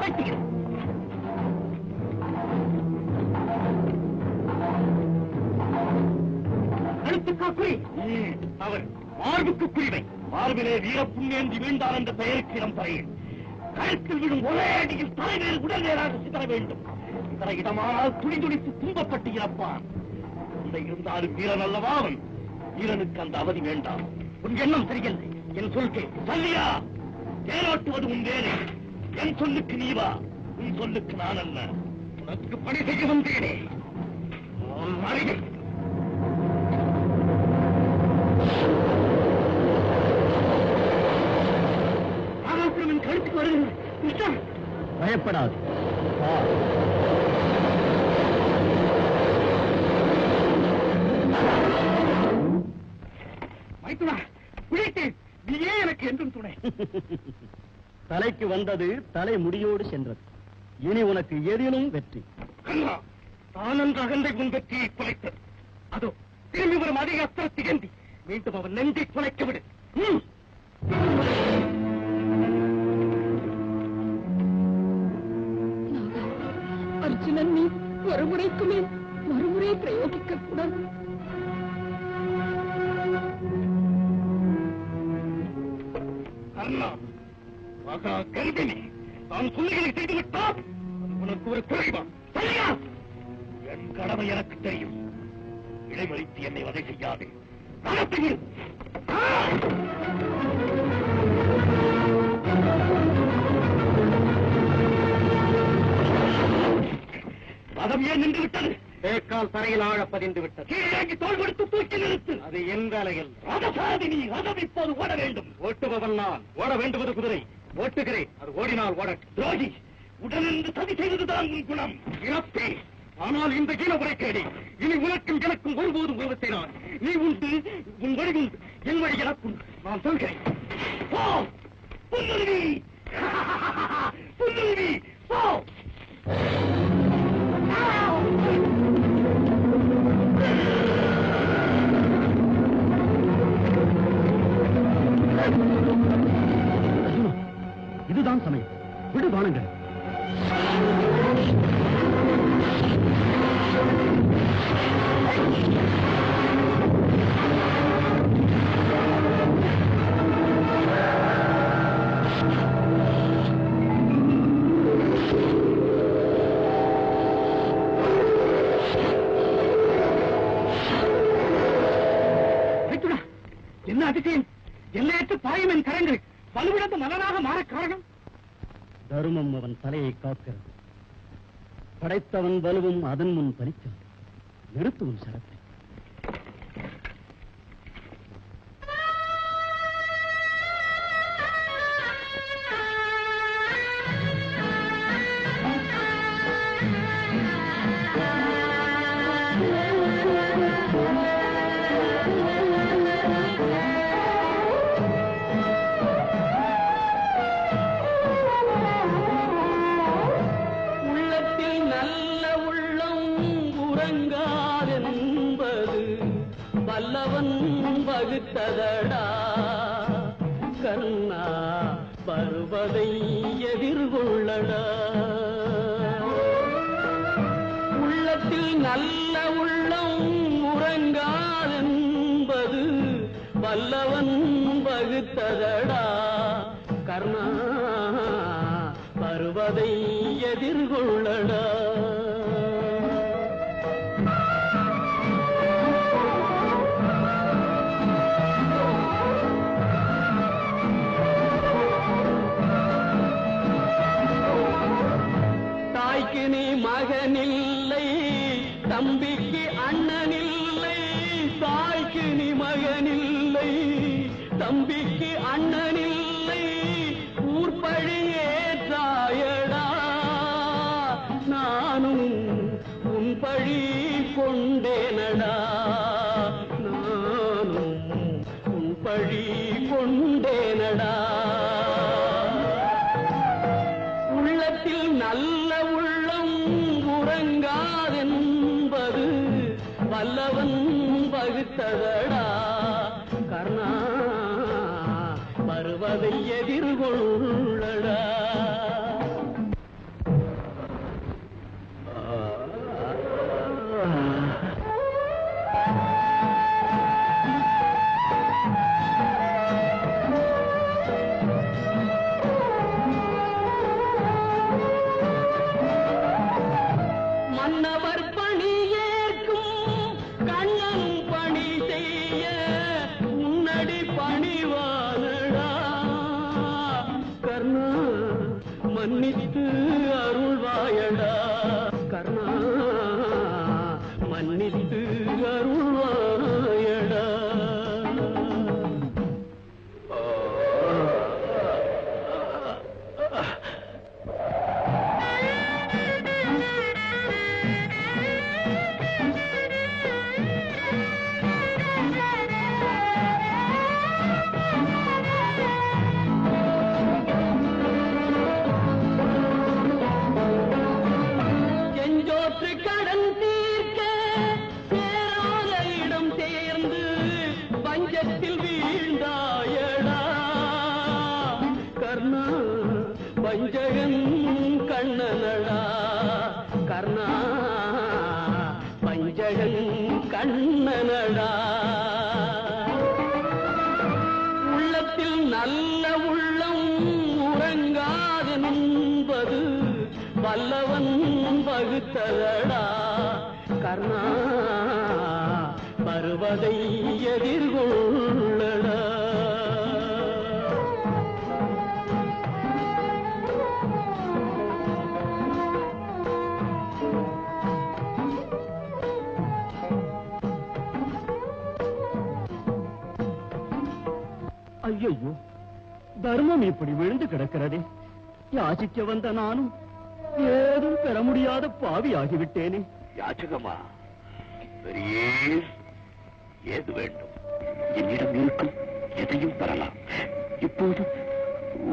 பட்டிக்கிறேன். கழுத்துக்கா குறி? அவர் மார்புக்கு குறிவை. மார்பிலே வீரப்புண்ணேந்தி வீழ்ந்தார் என்ற பெயருக்கு இடம் தரையில் கழுத்தில் விடும் ஒரே அடியில் தலைவேறு உடல் நேராக சிதற வேண்டும். இதர இடமானால் துணிதுடித்து துன்பப்பட்டு இறப்பான். அந்த இருந்தாலும் வீரன் அல்லவா அவன். வீரனுக்கு அந்த அவதி வேண்டாம். உன் எண்ணம் சரியில்லை. என் சொல்கே சொல்லியா? தேரோட்டுவது உன் வேலை. என் சொல்லுக்கு நீ வா, உன் சொல்லுக்கு நான் அல்ல. உனக்கு பணி செய்ய வந்தேனே. மறைவை ஆகாசுரன் கழுத்துக்கு வருகிறது. கிருஷ்ணா, பயப்படாது. மைத்துனா, பிழைத்தேன். நீயே எனக்கு என்றும் துணை. தலைக்கு வந்தது தலை முடியோடு சென்றது. இனி உனக்கு எதிலும் வெற்றி. தானன் அகந்தை உன் வெற்றியை குலைத்தது. அதோ திரும்பி வரும் அதிக அஸ்திரத்தை ஏந்தி மீண்டும் அவன் நெஞ்சை குலைக்க விடு. அர்ஜுனன், நீ ஒரு முறைக்குமே மறுமுறை பிரயோகிக்க கூடாது. கர்ணா, மகா கர்ப்பிணி, நான் சொல்லுகளை செய்துவிட்டால் உனக்கு ஒரு குறைவா? சரியா? என் கடமை எனக்கு தெரியும். இடைமறித்து என்னை வதை செய்யாது. ரதம் ஏன் நின்று விட்டது? தேக்கால் தரையில் ஆழ பதிந்து விட்டது. கீழே தோல் கொடுத்து தூக்கி நிறுத்து. அது எந்த அலையில்? ரதசாதினி, ரதம் இப்போது ஓட வேண்டும். ஓட்டுபவன் நான். ஓட வேண்டுவது குதிரை. ஓட்டுகிறேன். அது ஓடினால் ஓட. துரோகி, உடனிருந்து சதி செய்ததுதான் உன் குணம். இறப்பே. ஆனால் இந்த ஈழமுறை கேடி. இனி உனக்கும் எனக்கும் ஒருபோதும் உருவத்தை நான். நீ உண்டு, உன் வழி உண்டு, என் வழி எனக்கும். நான் சொல்கிறேன். போ புல்லுருவி, புல்லுருவி, போ. இதுதான் சமயம். விடு பானங்கள். என்ன அதிசயம்! எல்லையற்ற பாயும் என் கரங்கள் வலுவிழந்த மலனாக மாற காரணம்? தருமம் அவன் தலையை காக்கிறது. படைத்தவன் வலுவும் அதன் முன் பலித்தான். நிறுத்தும் சரத்தை. வகுத்ததடா கண்ணா, பருவதை எதிர்கொள்ளடா. உள்ளத்தில் நல்ல உள்ளம் உறங்காதென்பது வல்லவன் வகுத்ததடா கர்ணா, பருவதை எதிர்கொள்ளடா. மகனில்லை, தம்பிக்கு அண்ணனில்லை. தாய்க்கு நீ மகனில்லை, தம்பிக்கு அண்ணனில்லை. ஊர்பழி ஏற்றாயடா, நானும் உன் பழி கொண்டேனடா. நானும் உன் பழி கொண்டேனடா. உள்ளத்தில் நல்ல உறங்காதென்பது வல்லவன் வகுத்ததடா கர்ணா, வருவதை எதிர்கொள்ளடா. வல்லவன் வகுத்ததடா கர்ணா வருவதை எதிர்கொள்ளடா. ஐயோ, தர்மம் இப்படி விழுந்து கிடக்கிறதே. யாசிக்க வந்த நானும் ஏதும் பெற முடியாத பாவி ஆகிவிட்டேனே. யாச்சகமா பெரியே, ஏது வேண்டும்? என்னிடம் இருக்கும் எதையும் பெறலாம். இப்போது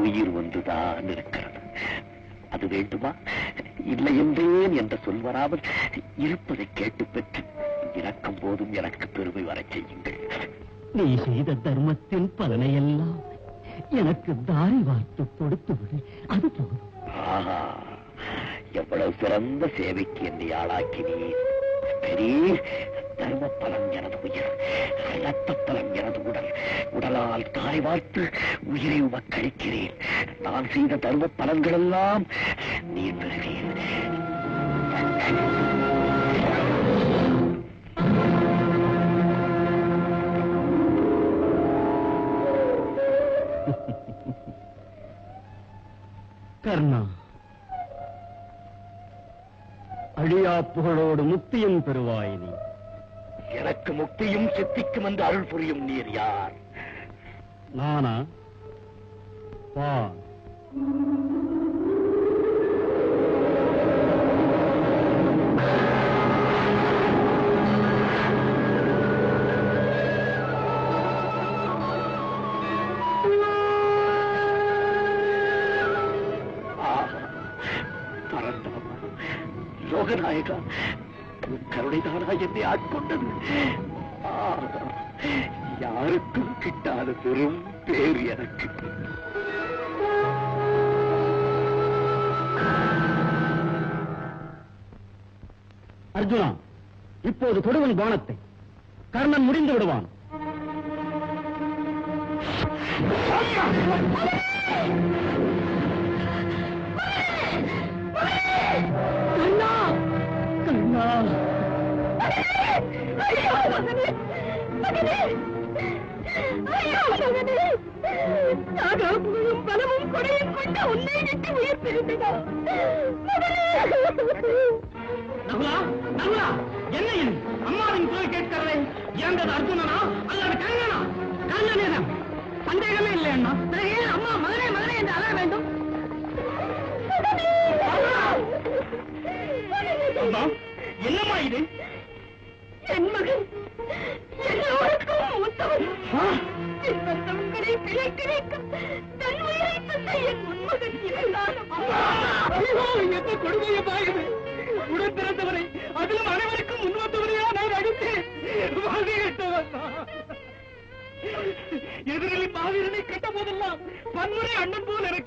உயிர் வந்துதான் இருக்கிறது. அது வேண்டுமா? இல்லை என்றேன் என்ற சொல் வராமல் இருப்பதை கேட்டு பெற்று இறக்கும் போதும் எனக்கு பெருமை வரச் செய்யுங்கள். நீ செய்த தர்மத்தின் பலனையெல்லாம் எனக்கு தாரி வார்த்து கொடுத்து விடு, அது போதும். ஆஹா, எவ்வளவு சிறந்த சேவைக்கு என்னை ஆளாக்கினீர். பெரிய தர்ம பலம் எனது உயிர், இரத்த பலம் எனது உடல். உடலால் தாரை வார்த்து உயிரை உமக்களிக்கிறேன். நான் செய்த தர்ம பலன்கள் எல்லாம் நீர் பெறுவீர். கர்ணா, அழியா புகழோடு முக்தியும் பெறுவாய் நீ. எனக்கு முக்தியும் சித்திக்கும் என்று அருள் புரியும் நீர் யார்? நானா? வா. லோகநாயகா, கருணைதானா என்னை ஆட்கொண்டது. யாருக்கும் கிட்டாத பெரும் பேர் எனக்கு. அர்ஜுனா, இப்போது கொடுவன் பானத்தை. கர்ணன் முடிந்து விடுவான். கர்ணா, கர்ணா, ஐயோ மகனே, மகனே, ஐயோ மகனே, நாகாபுரம் பலமும் கொடையும் கொண்ட உன்னை விட்டு உயிர் பிரிந்ததா நகுலா, நகுலா, என்ன இது? அம்மாவின் குரல் கேட்கிறதே. இறந்தது அர்ஜுனனா அல்லது கர்ணனா? கர்ணனிடம் சந்தேகமே இல்லை அண்ணா. ஏன் அம்மா மகனே மகனே என்று அழ வேண்டும்? என்னம்மா இது? என் மகன் எல்லோருக்கும் மூத்தவன். தங்களை பிழைக்க வைக்கும் தன் உயிரை தந்த என் முன்மகன் இதுதான். என்ன கொடுமையமா இது? உடன் பிறந்தவரை, அதிலும் அனைவருக்கும் முன்வந்தவரையா நான் அடித்தேன். எதிரில் மாவீரனை கட்ட போதெல்லாம் பன்முறை அண்ணன் போல் எனக்கு